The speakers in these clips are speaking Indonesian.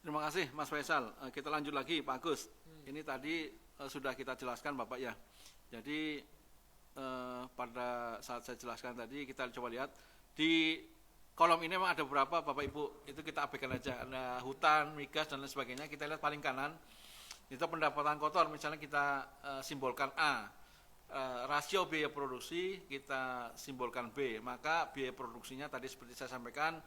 Terima kasih Mas Faisal. Kita lanjut lagi Pak Agus. Ini tadi sudah kita jelaskan Bapak ya. Jadi pada saat saya jelaskan tadi kita coba lihat di kolom ini memang ada beberapa Bapak Ibu, itu kita abaikan aja. Ada hutan, migas dan lain sebagainya. Kita lihat paling kanan itu pendapatan kotor, misalnya kita simbolkan A. Rasio biaya produksi kita simbolkan B, maka biaya produksinya tadi seperti saya sampaikan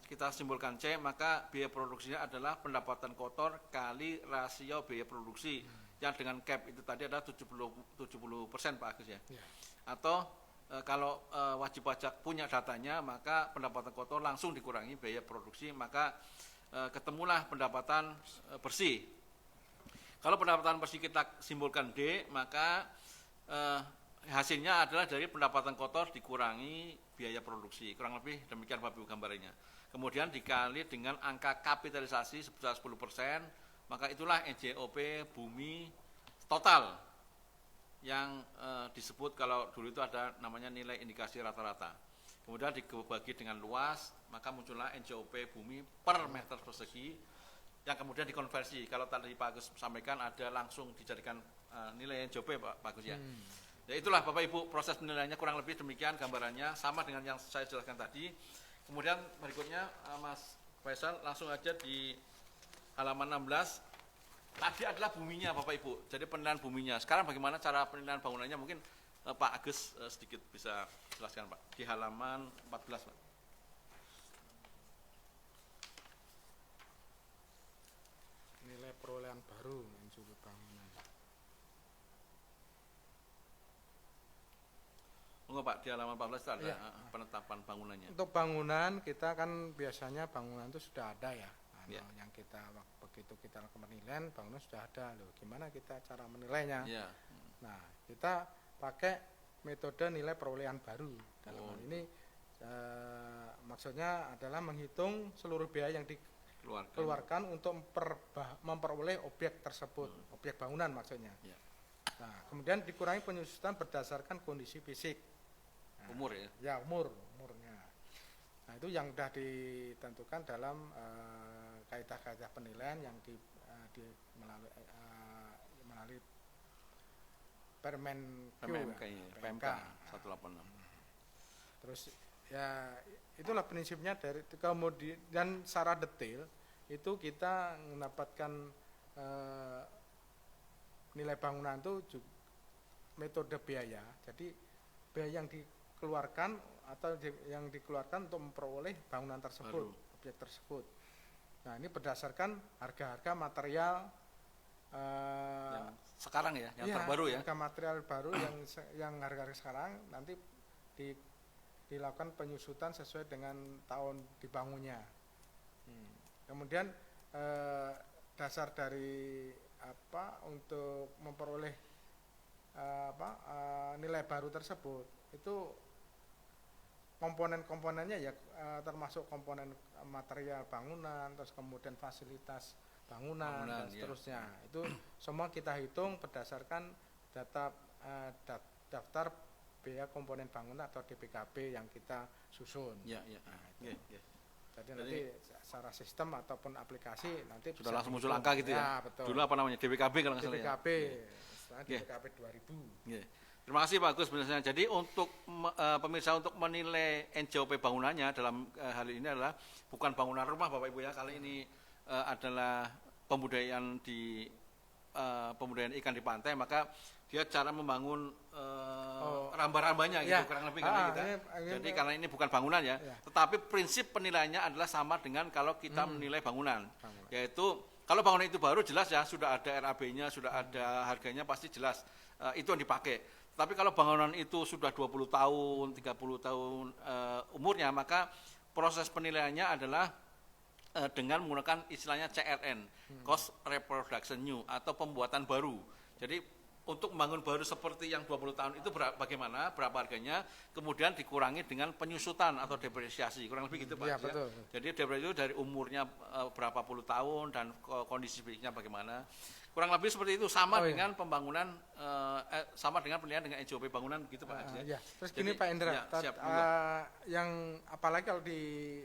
kita simbolkan C, maka biaya produksinya adalah pendapatan kotor kali rasio biaya produksi yang dengan cap itu tadi adalah 70% Pak Agus ya. Atau kalau wajib pajak punya datanya, maka pendapatan kotor langsung dikurangi biaya produksi, maka ketemulah pendapatan bersih. Kalau pendapatan bersih kita simbolkan D, maka hasilnya adalah dari pendapatan kotor dikurangi biaya produksi. Kurang lebih demikian Bapak Ibu gambarannya. Kemudian dikali dengan angka kapitalisasi sebesar 10%, maka itulah NJOP bumi total yang disebut kalau dulu itu ada namanya nilai indikasi rata-rata. Kemudian dibagi dengan luas, maka muncullah NJOP bumi per meter persegi yang kemudian dikonversi. Kalau tadi Pak Agus sampaikan ada langsung dijadikan nilai NJOP Pak Agus ya. Ya itulah Bapak Ibu proses penilaiannya kurang lebih demikian gambarannya, sama dengan yang saya jelaskan tadi. Kemudian berikutnya Mas Faisal langsung aja di halaman 16. Tadi adalah buminya Bapak Ibu, jadi penilaian buminya. Sekarang bagaimana cara penilaian bangunannya, mungkin Pak Agus sedikit bisa jelaskan Pak, di halaman 14 Pak. Nilai perolehan baru mencukup bangunan. Enggak Pak, di halaman 14 itu ada penetapan bangunannya. Untuk bangunan kita kan biasanya bangunan itu sudah ada ya. Yang kita begitu kita penilaian bangunan sudah ada loh. Gimana kita cara menilainya? Nah, kita pakai metode nilai perolehan baru. Dalam hal ini maksudnya adalah menghitung seluruh biaya yang dikeluarkan untuk memperoleh objek tersebut, objek bangunan maksudnya. Nah, kemudian dikurangi penyusutan berdasarkan kondisi fisik. Umur ya? Ya, umurnya. Nah, itu yang sudah ditentukan dalam kaidah-kaidah penilaian yang melalui PMK 186. Terus ya itulah prinsipnya dari kemudian dan secara detail itu kita mendapatkan nilai bangunan itu juga metode biaya. Jadi biaya yang dikeluarkan atau yang dikeluarkan untuk memperoleh bangunan tersebut, objek tersebut. Nah, ini berdasarkan harga-harga material yang sekarang ya, yang terbaru ya. Harga material baru yang harga-harga sekarang nanti dilakukan penyusutan sesuai dengan tahun dibangunnya. Kemudian dasar dari untuk memperoleh nilai baru tersebut itu komponen-komponennya ya termasuk komponen material bangunan, terus kemudian fasilitas bangunan dan seterusnya. Itu semua kita hitung berdasarkan daftar biaya komponen bangunan atau DPKB yang kita susun. Jadi nanti secara sistem ataupun aplikasi nanti sudah langsung muncul angka gitu ya. Betul. Dulu apa namanya DPKB kalau nggak salah ya. DPKB 2000. Terima kasih Pak Agus sebenarnya. Jadi untuk pemirsa untuk menilai NJOP bangunannya dalam hal ini adalah bukan bangunan rumah Bapak Ibu ya. Kali ini adalah pembudayaan pembudayaan ikan di pantai, maka dia cara membangun rambah-rambahnya gitu kurang lebih kita. Jadi karena ini bukan bangunan ya, tetapi prinsip penilaiannya adalah sama dengan kalau kita menilai bangunan. Yaitu kalau bangunan itu baru jelas ya sudah ada RAB-nya, sudah ada harganya pasti jelas itu yang dipakai. Tapi kalau bangunan itu sudah 20 tahun, 30 tahun umurnya, maka proses penilaiannya adalah dengan menggunakan istilahnya CRN, Cost Reproduction New, atau pembuatan baru. Jadi untuk membangun baru seperti yang 20 tahun itu bagaimana, berapa harganya, kemudian dikurangi dengan penyusutan atau depresiasi, kurang lebih gitu Pak. Ya, betul. Jadi depresiasi itu dari umurnya berapa puluh tahun dan kondisi fisiknya bagaimana. Kurang lebih seperti itu, sama dengan pembangunan, sama dengan penilaian dengan NJOP bangunan gitu Pak. Terus gini Pak Indra, yang apalagi kalau di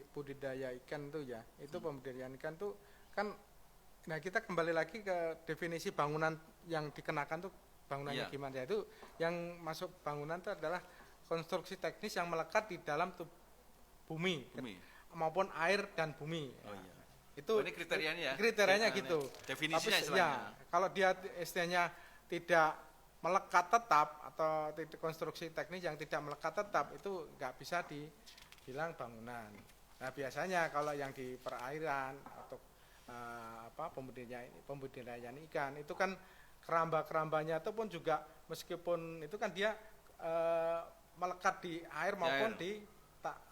budidaya ikan tuh ya, itu pembudidayaan ikan tuh kan, nah kita kembali lagi ke definisi bangunan yang dikenakan tuh bangunannya gimana, itu yang masuk bangunan itu adalah konstruksi teknis yang melekat di dalam bumi maupun air dan bumi. Itu ini kriterianya ya. Kriterianya gitu. Definisinya istilahnya. Kalau dia istilahnya tidak melekat tetap atau konstruksi teknis yang tidak melekat tetap itu nggak bisa dibilang bangunan. Nah biasanya kalau yang di perairan atau pembudidayaan ikan itu kan keramba-kerambanya ataupun juga meskipun itu kan dia melekat di air maupun di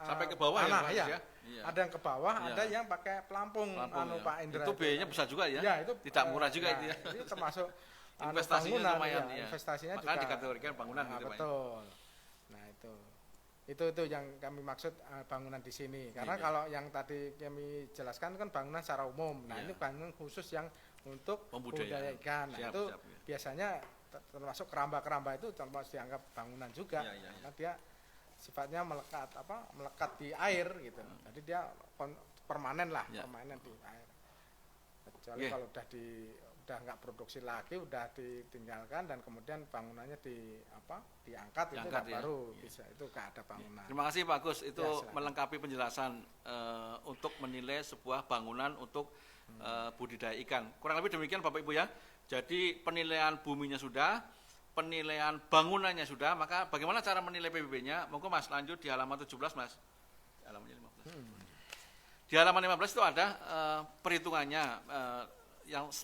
sampai ke bawah tanah, ya. Ada yang ke bawah, ada yang pakai pelampung Pak Indra. Itu biayanya besar juga ya. Itu tidak murah juga itu ya. Itu termasuk investasinya bangunan, lumayan investasinya maka juga dikategorikan bangunan gitu Pak. Betul. Nah, itu yang kami maksud bangunan di sini. Karena kalau yang tadi kami jelaskan kan bangunan secara umum. Nah, ini bangunan khusus yang untuk budidaya ikan. Nah, itu biasanya termasuk keramba-keramba itu termasuk dianggap bangunan juga. Karena dia sifatnya melekat di air gitu. Jadi dia permanen lah, permanen di air. Kecuali kalau udah nggak produksi lagi, udah ditinggalkan dan kemudian bangunannya diangkat itu baru bisa, itu nggak ada bangunan. Terima kasih Pak Agus, itu melengkapi penjelasan untuk menilai sebuah bangunan untuk budidaya ikan. Kurang lebih demikian Bapak Ibu ya. Jadi penilaian buminya sudah, penilaian bangunannya sudah, maka bagaimana cara menilai PBB-nya? Monggo Mas lanjut di halaman 17 Mas. Di halaman 15. Di halaman 15 itu ada perhitungannya. Yang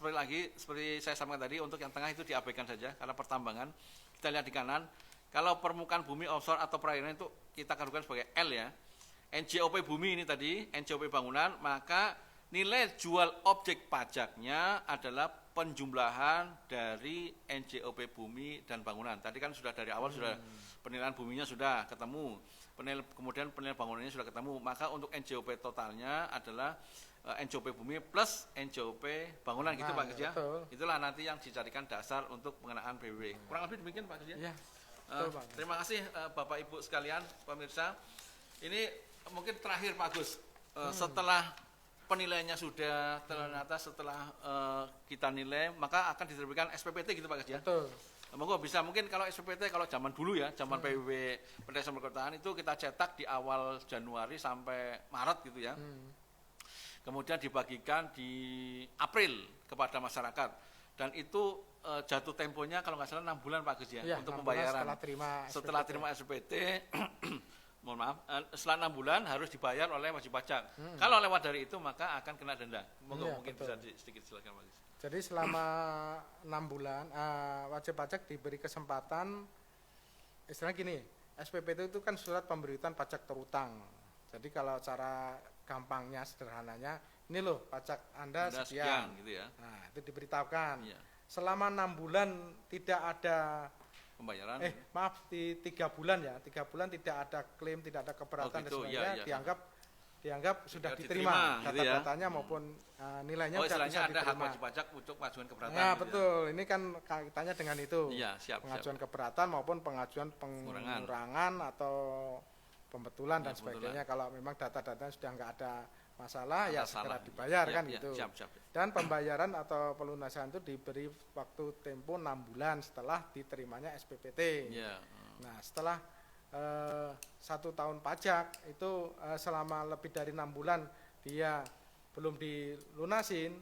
seperti saya sampaikan tadi, untuk yang tengah itu diabaikan saja karena pertambangan. Kita lihat di kanan, kalau permukaan bumi offshore atau perairan itu kita kategorikan sebagai L ya. NJOP bumi ini tadi, NJOP bangunan, maka nilai jual objek pajaknya adalah penjumlahan dari NJOP bumi dan bangunan. Tadi kan sudah dari awal sudah penilaian buminya sudah ketemu, kemudian penilaian bangunannya sudah ketemu, maka untuk NJOP totalnya adalah NJOP bumi plus NJOP bangunan gitu Pak Gus ya. Itulah nanti yang dicarikan dasar untuk pengenaan PBB. Kurang lebih demikian Pak Gus ya. Terima kasih Bapak Ibu sekalian pemirsa. Ini mungkin terakhir Pak Gus. Setelah penilaiannya sudah, ternyata setelah kita nilai maka akan diterbitkan SPPT gitu Pak Gus ya. Monggo bisa, mungkin kalau SPPT kalau zaman dulu ya, zaman PBB Pedesaan Perkotaan itu kita cetak di awal Januari sampai Maret gitu ya. Kemudian dibagikan di April kepada masyarakat, dan itu jatuh temponya kalau nggak salah 6 bulan Pak Gus ya, untuk pembayaran setelah terima SPT. Mohon maaf, setelah 6 bulan harus dibayar oleh wajib pajak. Kalau lewat dari itu maka akan kena denda. Mungkin bisa sedikit silakan Pak Gus. Jadi selama 6 bulan wajib pajak diberi kesempatan, istilahnya gini, SPPT itu kan surat pemberitahuan pajak terutang. Jadi kalau cara gampangnya, sederhananya, ini loh pajak Anda sekian gitu ya. Nah, itu diberitahukan. Selama 6 bulan tidak ada pembayaran. Di 3 bulan ya, 3 bulan tidak ada klaim, tidak ada keberatan dan sebagainya, dianggap sudah diterima data-datanya maupun nilainya sudah bisa ada diterima. Hak wajib pajak untuk pengajuan keberatan. Nah, betul. Ini kan kaitannya dengan itu. Pengajuan siap. keberatan maupun pengajuan pengurangan atau pembetulan dan sebagainya. Kalau memang data-datanya sudah nggak ada masalah, ya segera dibayar kan gitu. Siap. Dan pembayaran atau pelunasan itu diberi waktu tempo 6 bulan setelah diterimanya SPPT. Nah, setelah 1 tahun pajak itu selama lebih dari 6 bulan dia belum dilunasin,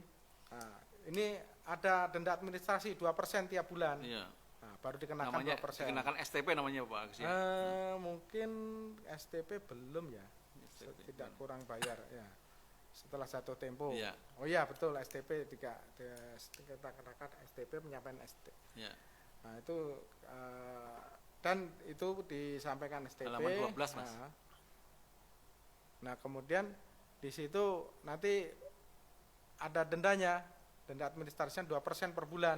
ini ada denda administrasi 2% tiap bulan. Nah, baru dikenakan namanya, 2%. Dikenakan STP namanya Pak Agus ya? Mungkin STP belum ya, tidak kurang bayar ya. Setelah jatuh tempo. Oh iya betul, STP kita kenakan STP, penyampaian STP. Nah itu dan itu disampaikan STP. Halaman 12 Mas. Nah kemudian di situ nanti ada dendanya, denda administrasinya 2% per bulan.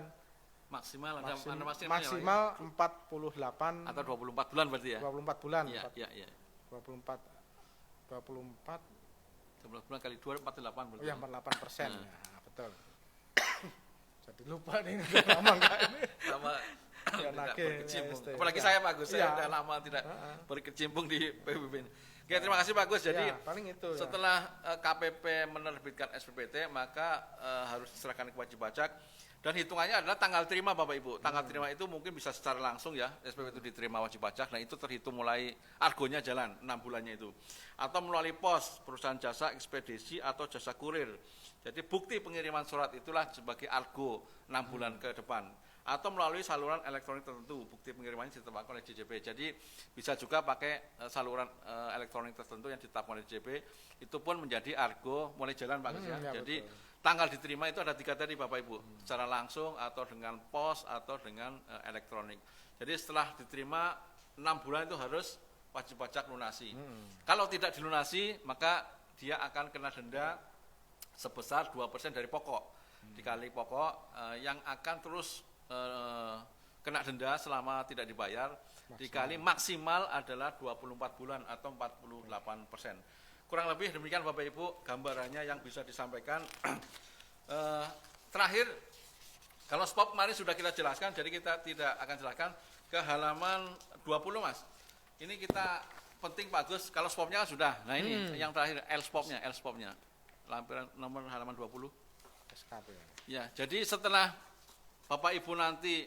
Maksimal 48 atau 24 bulan berarti ya? 24 bulan. 12 bulan kali 2, 48 berarti. Oh ya, 48%. Ya, betul. Jadi lupa nih ngomong ini. Sama berkecimpung. Apalagi saya Pak Agus, saya sudah lama tidak berkecimpung di PBB. Oke, terima kasih Pak Agus. Jadi paling itu setelah KPP menerbitkan SPPT, maka harus diserahkan ke wajib pajak. Dan hitungannya adalah tanggal terima Bapak Ibu. Tanggal terima itu mungkin bisa secara langsung ya, SPP itu diterima wajib pajak. Nah itu terhitung mulai argonya jalan, 6 bulannya itu. Atau melalui pos, perusahaan jasa, ekspedisi, atau jasa kurir. Jadi bukti pengiriman surat itulah sebagai argo 6 bulan ke depan. Atau melalui saluran elektronik tertentu, bukti pengirimannya ditetapkan oleh DJP. Jadi bisa juga pakai saluran elektronik tertentu yang ditetapkan oleh DJP. Itu pun menjadi argo mulai jalan Pak Gus ya. Jadi betul. Tanggal diterima itu ada 3 tadi Bapak Ibu, secara langsung atau dengan pos atau dengan elektronik. Jadi setelah diterima 6 bulan itu harus wajib pajak lunasi. Kalau tidak dilunasi maka dia akan kena denda sebesar 2% dari pokok. Dikali pokok yang akan terus kena denda selama tidak dibayar, dikali maksimal adalah 24 bulan atau 48%. Kurang lebih demikian Bapak Ibu gambarannya yang bisa disampaikan. Terakhir, kalau SPOP kemarin sudah kita jelaskan, jadi kita tidak akan jelaskan ke halaman 20 Mas. Ini kita penting Pak Agus, kalau SPOP-nya kan sudah. Nah ini yang terakhir L-SPOP-nya. Lampiran nomor halaman 20. SKP. Ya, jadi setelah Bapak Ibu nanti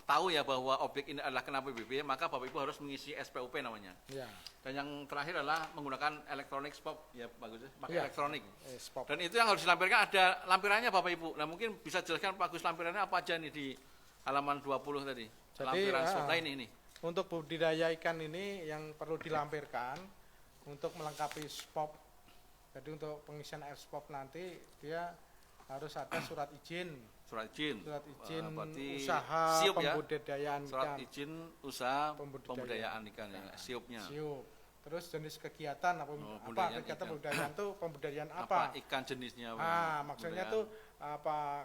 tahu ya bahwa objek ini adalah kena PBB, maka Bapak Ibu harus mengisi SPOP namanya. Ya. Dan yang terakhir adalah menggunakan elektronik SPOP, ya bagus ya, pakai elektronik. SPOP. Dan itu yang harus dilampirkan ada lampirannya Bapak Ibu. Nah mungkin bisa jelaskan Pak Gus lampirannya apa aja nih di halaman 20 tadi. Jadi, lampiran SPOP ini. Untuk budidaya ikan ini yang perlu dilampirkan untuk melengkapi SPOP. Jadi untuk pengisian SPOP nanti dia harus ada surat izin usaha siup, pembudidayaan surat ikan. Izin usaha pembudidayaan ikan ya, siupnya. Terus jenis kegiatan apa kegiatan pembudidayaan itu pembudidayaan apa? Ikan jenisnya. Maksudnya tuh apa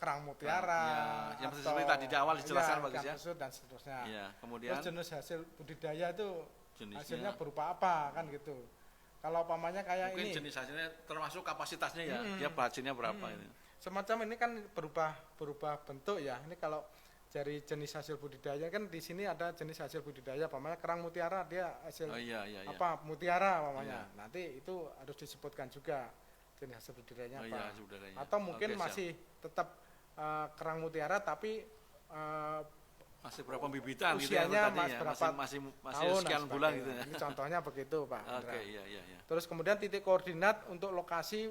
kerang mutiara yang seperti tadi di awal dijelaskan bagus ya. Dan seterusnya. Ya, kemudian terus jenis hasil budidaya itu hasilnya berupa apa kan gitu. Kalau pamannya kayak mungkin ini. Jenis hasilnya termasuk kapasitasnya ya. Dia hasilnya berapa ini. Semacam ini kan berubah bentuk ya. Ini kalau dari jenis hasil budidaya kan di sini ada jenis hasil budidaya, pamannya kerang mutiara dia hasil mutiara pamannya. Nanti itu harus disebutkan juga jenis hasil budidayanya apa. Atau mungkin masih tetap kerang mutiara tapi masih berapa bibitan usianya gitu ya, masih sekian bulan gitu ya. Ini contohnya begitu Pak. Iya. Terus kemudian titik koordinat untuk lokasi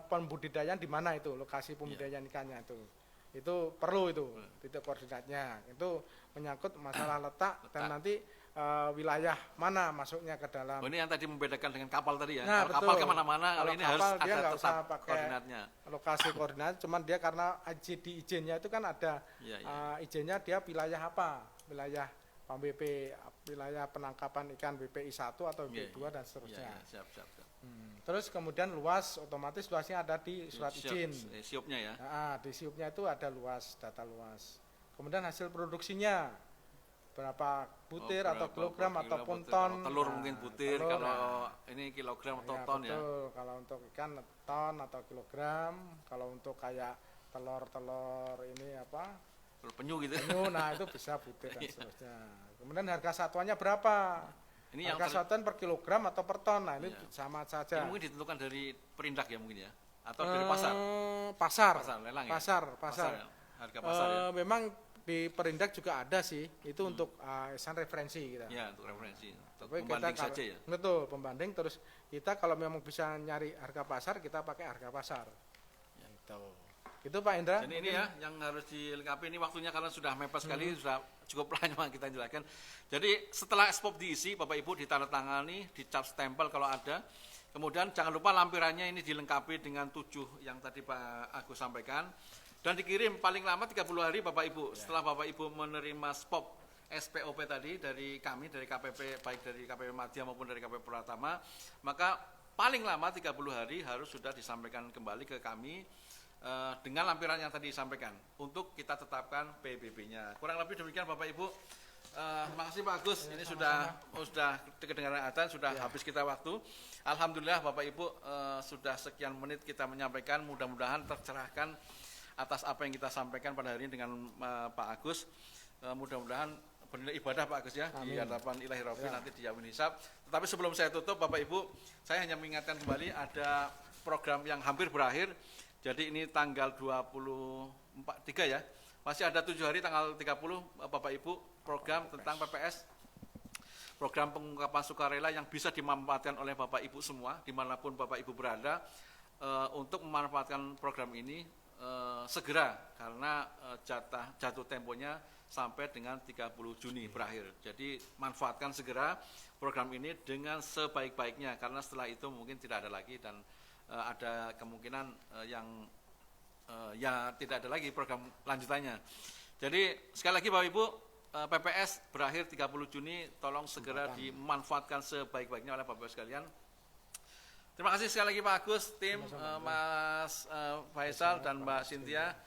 pembudidayaan di mana itu, lokasi pembudidayaan ikannya itu perlu itu titik koordinatnya. Itu menyangkut masalah letak dan nanti wilayah mana masuknya ke dalam. Ini yang tadi membedakan dengan kapal tadi ya. Nah, kalau kapal kemana-mana, kalau ini harus dia ada tetap pakai koordinatnya. Lokasi koordinat, cuman dia karena di izinnya itu kan ada izinnya dia wilayah apa, wilayah PAM-BP, wilayah penangkapan ikan BPI 1 atau BPI 2 dan seterusnya. Siap. Terus kemudian luas, otomatis luasnya ada di surat izin. Siupnya ya. Di siupnya itu ada luas, data luas. Kemudian hasil produksinya berapa butir atau kilogram ataupun ton. Telur mungkin butir, kalau ini kilogram atau ton ya. Kalau untuk ikan ton atau kilogram, kalau untuk kayak telur ini apa? Telur penyu gitu. Nah itu bisa butir dan seterusnya. Kemudian harga satuannya berapa? Ini harga satuan per kilogram atau per ton, nah ini sama saja. Ini mungkin ditentukan dari perindak ya mungkin ya, atau dari pasar. Pasar, lelang ya. Pasar. Harga pasar ya. Memang di perindak juga ada sih, itu untuk referensi kita. Ya, untuk referensi. Pembanding saja ya. Betul, pembanding. Terus kita kalau memang bisa nyari harga pasar, kita pakai harga pasar. Ya. Itu Pak Indra. Jadi ini ya yang harus dilengkapi, ini waktunya karena sudah mepet sekali, sudah cukup lama kita jelaskan. Jadi setelah SPOP diisi, Bapak Ibu ditandatangani, dicap stempel kalau ada. Kemudian jangan lupa lampirannya ini dilengkapi dengan 7 yang tadi Pak Agus sampaikan. Dan dikirim paling lama 30 hari Bapak Ibu. Setelah Bapak Ibu menerima SPOP tadi dari kami, dari KPP, baik dari KPP Madya maupun dari KPP Pratama, maka paling lama 30 hari harus sudah disampaikan kembali ke kami dengan lampiran yang tadi disampaikan untuk kita tetapkan PBB-nya. Kurang lebih demikian Bapak Ibu. Terima kasih Pak Agus. Ini sudah kedengaran adzan, sudah habis kita waktu. Alhamdulillah Bapak Ibu sudah sekian menit kita menyampaikan, mudah-mudahan tercerahkan atas apa yang kita sampaikan pada hari ini dengan Pak Agus. Mudah-mudahan bernilai ibadah Pak Agus ya. Amin. Di hadapan Ilahi Rabbi Ya. nanti dijamin hisab. Tetapi sebelum saya tutup Bapak Ibu, saya hanya mengingatkan kembali ada program yang hampir berakhir. Jadi ini tanggal 23 ya. Masih ada 7 hari tanggal 30 Bapak Ibu, program tentang PPS, program pengungkapan sukarela yang bisa dimanfaatkan oleh Bapak Ibu semua dimanapun Bapak Ibu berada, untuk memanfaatkan program ini segera, karena jatuh temponya sampai dengan 30 Juni berakhir. Jadi manfaatkan segera program ini dengan sebaik-baiknya, karena setelah itu mungkin tidak ada lagi, dan ada kemungkinan yang ya tidak ada lagi program lanjutannya. Jadi sekali lagi Bapak Ibu, PPS berakhir 30 Juni, tolong segera dimanfaatkan sebaik-baiknya oleh Bapak Ibu sekalian. Terima kasih sekali lagi Pak Agus, tim, Mas Faisal dan Mbak Cynthia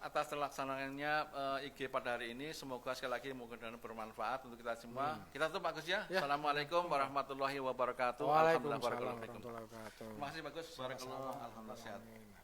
atas terlaksananya IG pada hari ini. Semoga sekali lagi mudah-mudahan bermanfaat untuk kita semua. Kita tutup Pak Agus ya. Assalamualaikum warahmatullahi wabarakatuh. Waalaikumsalam warahmatullahi wabarakatuh. Terima kasih Pak Agus. Barakallahu. Alhamdulillah sehat.